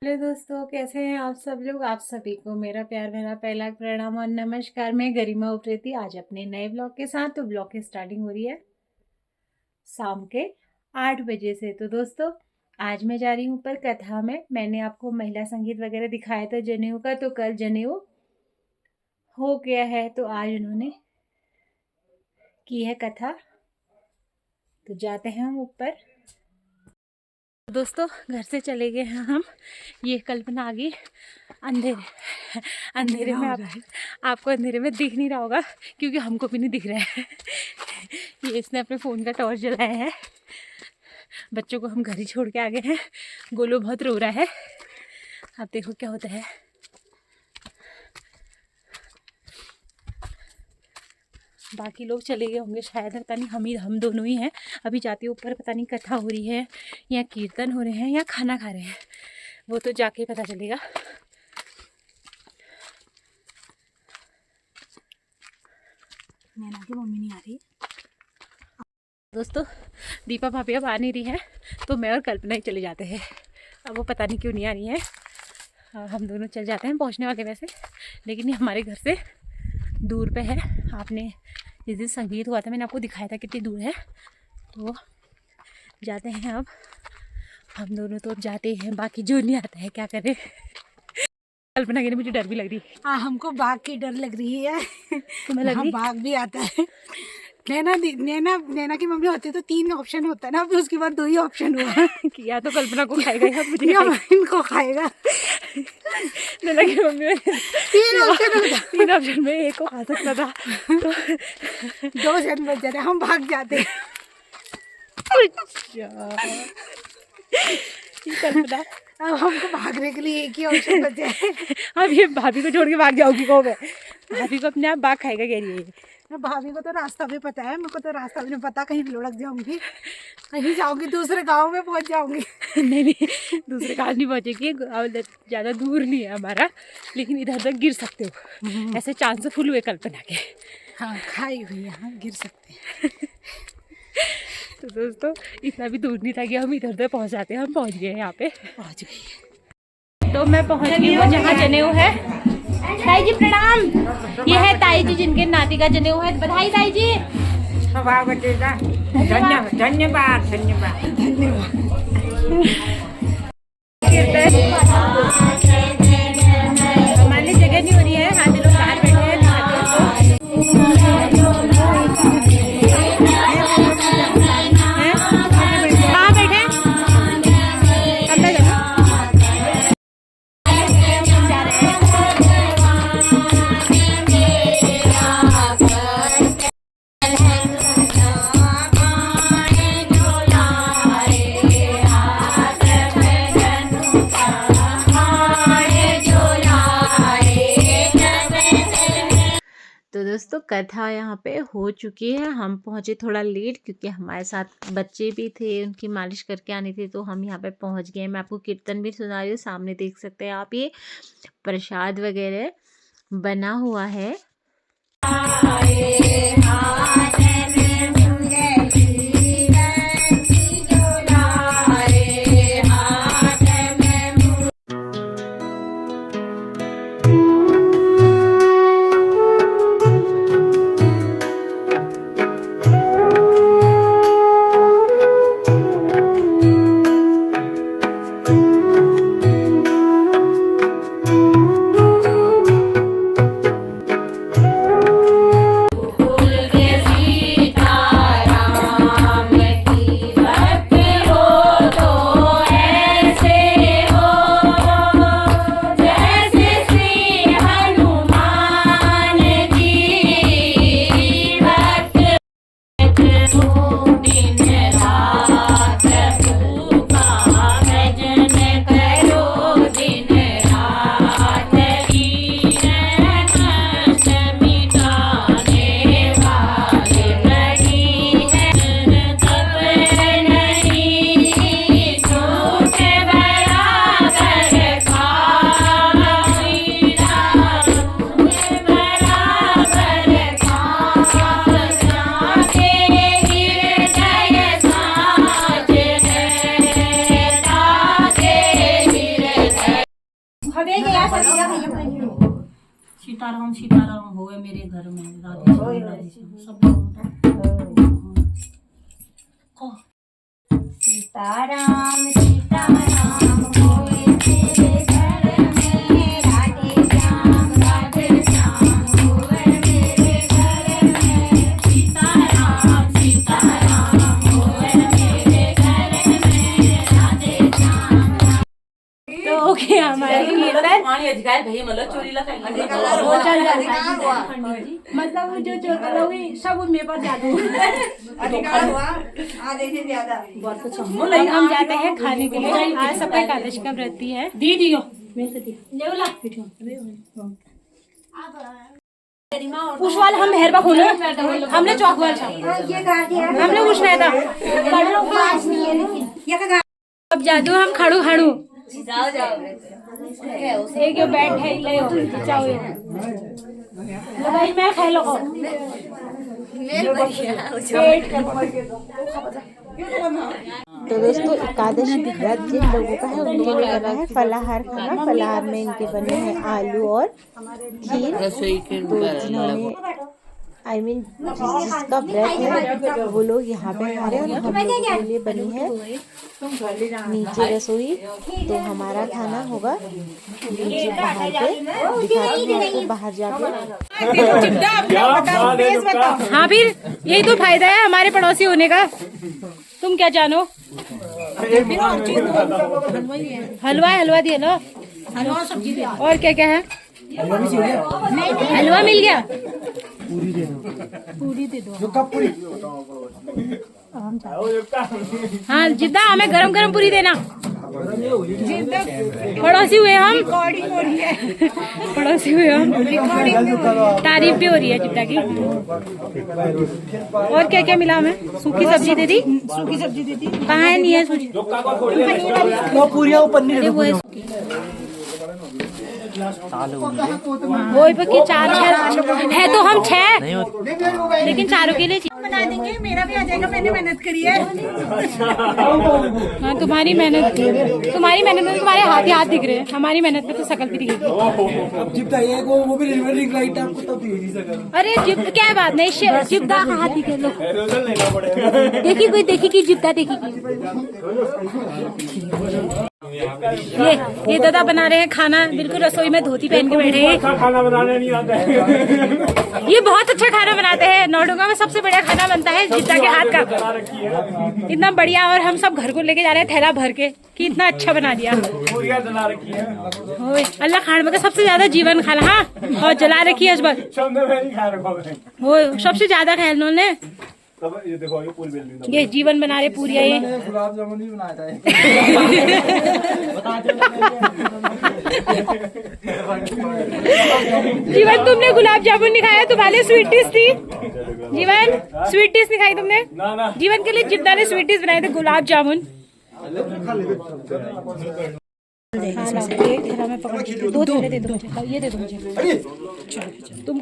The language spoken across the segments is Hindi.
हेलो दोस्तों, कैसे हैं आप सब लोग। आप सभी को मेरा प्यार भरा पहला प्रणाम और नमस्कार। मैं गरिमा उप्रेती आज अपने नए ब्लॉग के साथ। तो ब्लॉग की स्टार्टिंग हो रही है शाम के 8 बजे से। तो दोस्तों आज मैं जा रही हूँ ऊपर कथा में। मैंने आपको महिला संगीत वगैरह दिखाया था जनेऊ का, तो कल जनेऊ हो गया है, तो आज उन्होंने की है कथा। तो जाते हैं हम ऊपर। दोस्तों घर से चले गए हैं हम। ये कल्पना आ गई अंधेरे अंधेरे में। आपको अंधेरे में दिख नहीं रहा होगा क्योंकि हमको भी नहीं दिख रहा है। ये इसने अपने फ़ोन का टॉर्च जलाया है। बच्चों को हम घर ही छोड़ के आ गए हैं। गोलू बहुत रो रहा है। आप देखो क्या होता है। बाकी लोग चले गए होंगे शायद, पता नहीं। हम दोनों ही हैं। अभी जाते ऊपर, पता नहीं कथा हो रही है या कीर्तन हो रहे हैं या खाना खा रहे हैं, वो तो जाके पता चलेगा। नैना की मम्मी नहीं आ रही। दोस्तों दीपा भाभी अब आ नहीं रही है, तो मैं और कल्पना ही चले जाते हैं। अब वो पता नहीं क्यों नहीं आ रही है। हम दोनों चल जाते हैं, पहुंचने वाले वैसे, लेकिन ये हमारे घर से दूर पे है। आपने जिस दिन संगीत हुआ था मैंने आपको दिखाया था कितनी दूर है। तो जाते हैं अब हम दोनों। तो अब जाते हैं, बाकी जो नहीं आता है क्या करें। कल्पना के लिए मुझे डर भी लग रही है। हाँ, हमको बाघ की डर लग रही है। तुम्हें लग रही? बाघ भी आता है। नैना की मम्मी होती तो 3 ऑप्शन होता है ना, अभी उसके बाद 2 ही ऑप्शन हुआ कि या तो कल्पना को खाएगा या मुझे इनको खाएगा। नैना की मम्मी 3 ऑप्शन में एक को खा सकता था। तो 2 जन बच जाते, हम भाग जाते। कल्पना अब हमको भागने के लिए एक ही ऑप्शन बचा है। अब ये भाभी को छोड़ के भाग जाऊंगी को मैं। भाभी को अपने आप बाघ खाएगा कह रही है। भाभी को तो रास्ता भी पता है, मेरे को तो रास्ता भी नहीं पता। कहीं लुढ़क जाऊंगी, कहीं जाऊंगी, दूसरे गांव में पहुंच जाऊंगी। नहीं नहीं, दूसरे गांव नहीं पहुंचेगी। ज़्यादा दूर नहीं है हमारा, लेकिन इधर तक गिर सकते हो। ऐसे चांस फुल हुए कल्पना के। हाँ, खाई हुई है, हाँ, गिर सकते हैं। तो दोस्तों इतना भी दूर नहीं था कि हम इधर तक पहुंच जाते हैं। हम पहुंच गए, यहाँ पे पहुंच गई। तो मैं पहुंच गई हूँ जहाँ जनेऊ है। ताई जी प्रणाम। ये है ताई जी जिनके नाती का जनेऊ है। बधाई ताई जी। धन्यवाद धन्यवाद धन्यवाद। हमारे जगह नहीं हो रही है, हाँ लोग बाहर बैठे हैं। कहाँ बैठे? अंदर जाओ। तो दोस्तों कथा यहाँ पे हो चुकी है। हम पहुँचे थोड़ा लेट क्योंकि हमारे साथ बच्चे भी थे, उनकी मालिश करके आनी थी, तो हम यहाँ पे पहुँच गए। मैं आपको कीर्तन भी सुना रही हूँ, सामने देख सकते हैं आप। ये प्रसाद वगैरह बना हुआ है। सीताराम सीताराम होए मेरे घर में, राधे श्याम राधे श्याम सब सीताराम सीताराम होए तेरे घर में, राधे श्याम होए मेरे घर में। सीताराम सीताराम होए मेरे घर में, राधे श्याम। तो ओके हमारे कीर्तन वो चल जाता है। मतलब वो जो जो करोगी सब मेरे पर जादू। हम जाते हैं खाने के लिए। आज सबका एकादशी का व्रत भी है। दीदी उछवाल हम मेहरबा खोले हमने चौकवाल हमने उछना था। अब जादू हम खड़ू खड़ू एक यो बैठ है ले जाओ लो भाई मैं खा लो तो दोस्तों एकादशी व्रत जिन लोगों का है उनके लिए बना है फलाहार खाना। फलाहार में इनके बने हैं आलू और खीर। तो जिन्होंने जिसका व्रत है वो लोग यहाँ पे खा रहे हैं और हम लोगों के लिए बनी है नीचे रसोई। तो हमारा खाना होगा नीचे बाहर पे, दिखाती हूँ आपको बाहर जाके। हाँ फिर यही तो फायदा है हमारे पड़ोसी होने का। तुम क्या जानो? हलवा दिए लो। और क्या क्या है? हलवा मिल गया। पूरी दे दो। हाँ जिद्दा हमें गरम गरम पूरी देना। पड़ोसी हुए हम। पड़ोसी हुए हम। तारीफ भी हो रही है जिद्दा की। और क्या क्या मिला हमें? सूखी सब्जी दे दी। सूखी सब्जी दे दी। कहाँ है? नहीं है सूखी। वो है सूखी। वो की 4 है तो हम 6 लेकिन चारों के लिए बना देंगे। मेरा भी आ जाएगा, मैंने मेहनत करी है। हाँ तुम्हारी मेहनत में तुम्हारे हाथ ही हाथ दिख रहे हैं। हमारी मेहनत में तो शकल भी दिखेगी। अरे जिप क्या बात नहीं, जिप्दा हाथ दिखे लो। देखी कोई देखी कि जिप्दा देखी ये दादा बना रहे हैं खाना। बिल्कुल रसोई में धोती पहन के बैठे हैं। खाना बनाने नहीं आता है। ये बहुत अच्छा खाना बनाते हैं। नौडुंगा में सबसे बढ़िया खाना बनता है जिद्दा के हाथ का। इतना बढ़िया। और हम सब घर को लेके जा रहे हैं थैला भर के कि इतना अच्छा बना दिया। अल्लाह खान में सबसे ज्यादा जीवन खाना। हाँ और जला रखी है इस बार। सबसे ज्यादा खाया उन्होंने। ये देखो ये पूरी बेल ये जीवन बना रहे पूरी है। ये गुलाब जामुन भी बनाया था। जीवन तुमने गुलाब जामुन नहीं खाया, तुम्हारे स्वीट डिश थी। जीवन स्वीट डिश नहीं खाई तुमने? जीवन के लिए जिद्दा ने स्वीट डिश बनाए थे गुलाब जामुन। एक थैला में पकड़ के 2 थैले दे दो मुझे। ये दे दो मुझे। तुम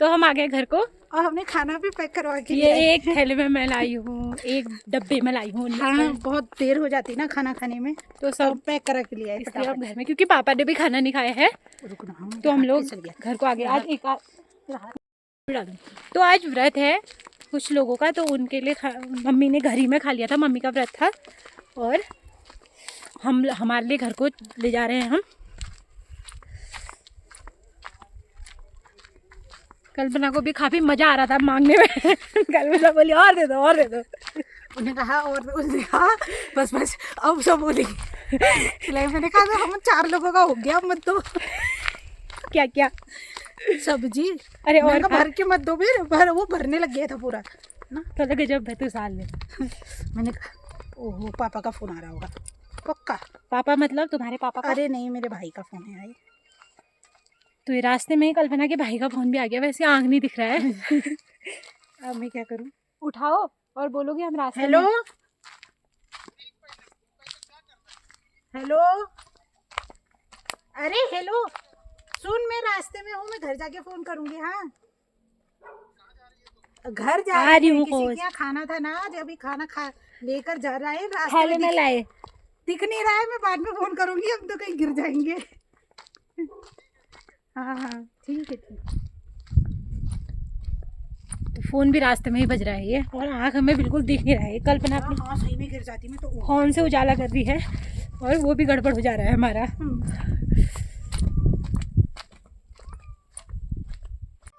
तो हम आ गए घर को और हमने खाना भी पैक करवा के ये एक थैले में मैं लाई हूँ, एक डब्बे में लाई हूँ। हाँ बहुत देर हो जाती ना खाना खाने में, तो सब पैक करा के लिया है इसलिए अब घर में, क्योंकि पापा ने भी खाना नहीं खाया है। तो हम लोग घर को आ गए। आज एक तो आज व्रत है कुछ लोगों का, तो उनके लिए मम्मी ने घर ही में खा लिया था। मम्मी का व्रत था और हमारे लिए घर को ले जा रहे हैं हम। कल्पना को भी काफी मजा आ रहा था मांगने में। कल्पना बोली और दे दो और दे दो। उन्हें कहा और उसने कहा बस बस अब सब बोली। मैंने कहा हम 4 लोगों का हो गया, मत दो। क्या क्या सब्जी? अरे और भर के मत दो। फिर वो भरने लग गया था पूरा ना। तो लगे जब है तो साल में। मैंने कहा ओहो पापा का फोन आ रहा होगा पक्का। पापा मतलब तुम्हारे पापा का? अरे नहीं मेरे भाई का फोन है। तो ये रास्ते में कल्पना के भाई का फोन भी आ गया। वैसे आंख नहीं दिख रहा है। अब मैं क्या करूं? उठाओ और बोलोगे हम रास्ते हेलो में। हेलो अरे हेलो सुन, मैं रास्ते में हूँ, मैं घर जाके फोन करूंगी। हाँ घर जा रही हूँ। किसी के यहाँ खाना था ना, आज अभी खाना खा लेकर जा रहा है। थाले में लाए दिख नहीं रहा है। मैं बाद में फोन करूंगी, अब तो कहीं गिर जाएंगे। हाँ हाँ ठीक है तो फ़ोन भी रास्ते में ही बज रहा है ये, और आँख हमें बिल्कुल दिख नहीं रहा है। कल्पना अपनी हाँ सही में गिर जाती मैं तो। फ़ोन से उजाला कर रही है और वो भी गड़बड़ हो जा रहा है हमारा।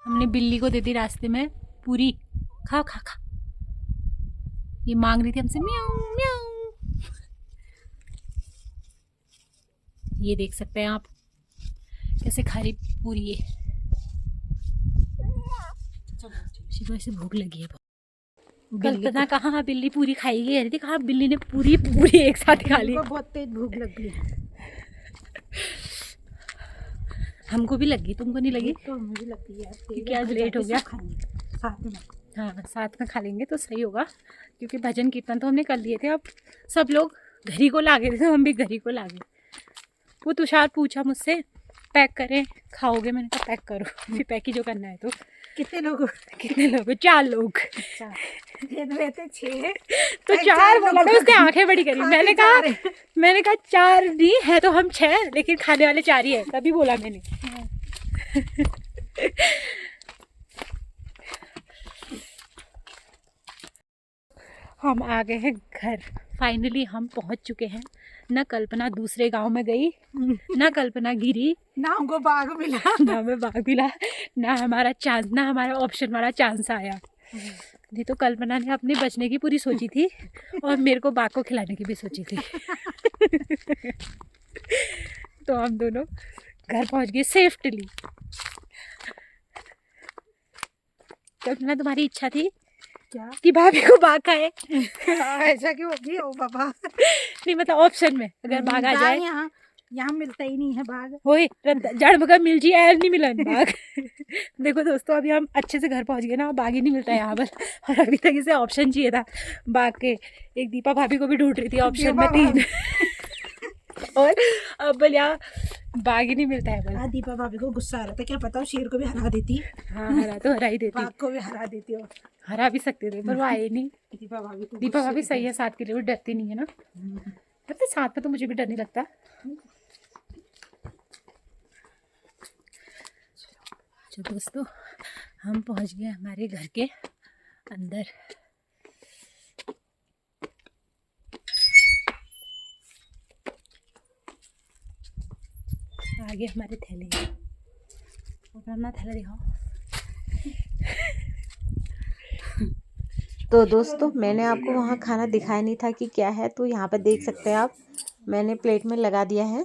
हमने बिल्ली को दे दी रास्ते में पूरी, खा खा खा। ये मांग रही थी हमसे म्याऊं म्याऊं। ये देख सकते हैं आप कैसे खा रही पूरी ये। किसी को ऐसे भूख लगी है बहुत। कल्पना कहाँ बिल्ली पूरी खाएगी, अरे कहा बिल्ली ने पूरी पूरी एक साथ खा ली। बहुत तेज भूख लग गई है। हमको भी लगी, तुमको नहीं लगी? तो मुझे लगती है यार क्योंकि आज लेट हो गया। साथ में। हाँ साथ में खा लेंगे तो सही होगा, क्योंकि भजन कीर्तन तो हमने कर लिए थे। अब सब लोग घर ही को ला गए थे तो हम भी घर ही को ला गए। वो तुषार पूछा मुझसे पैक करें, खाओगे? मैंने कहा पैक करो, फिर पैक ही जो करना है। तो कितने लोग? कितने लोग? 4 लोग। रहते 6 तो 4 बोला था, उसने आंखें बड़ी करी। मैंने कहा 4 नहीं है तो हम 6, लेकिन खाने वाले 4 ही है, तभी बोला मैंने। हम आ गए हैं घर, फाइनली हम पहुंच चुके हैं। ना कल्पना दूसरे गांव में गई, ना कल्पना गिरी, ना हमको बाघ मिला, ना हमें बाघ मिला, ना हमारा चांस, ना हमारा ऑप्शन वाला चांस आया। नहीं तो कल्पना ने अपने बचने की पूरी सोची थी और मेरे को बाघ को खिलाने की भी सोची थी। तो हम दोनों घर पहुंच गए सेफ्टली। कल्पना तुम्हारी इच्छा थी क्या कि भाभी को बाघ खाए? ऐसा क्यों होगी? ओ बाबा नहीं मतलब ऑप्शन में अगर बाघ आ जाए। यहाँ मिलता ही नहीं है बाघ। होए जड़ मगर मिल जी ऐल नहीं मिलन बाघ। देखो दोस्तों अभी हम अच्छे से घर पहुंच गए ना, बाघ ही नहीं मिलता है यहाँ पर। और अभी तक इसे ऑप्शन चाहिए था बाघ के। एक दीपा भाभी को भी ढूंढ रही थी ऑप्शन में 3। और अब बोल यहाँ बाघ ही नहीं मिलता है। बोल दीपा भाभी को गुस्सा आ रहा था, क्या पता वो शेर को भी हरा देती। हाँ हरा तो हरा ही देती, बाघ को भी हरा देती हो। हरा भी सकते थे पर वो आए नहीं। दीपा भाभी को दीपा भाभी सही है साथ के लिए, वो डरती नहीं है ना। पता साथ में तो मुझे भी डर नहीं लगता। तो दोस्तों हम पहुंच गए हमारे घर के अंदर। आगे हमारे थैले हैं, अपना थैला दिखाओ। तो दोस्तों मैंने आपको वहाँ खाना दिखाया नहीं था कि क्या है, तो यहाँ पर देख सकते हैं आप, मैंने प्लेट में लगा दिया है।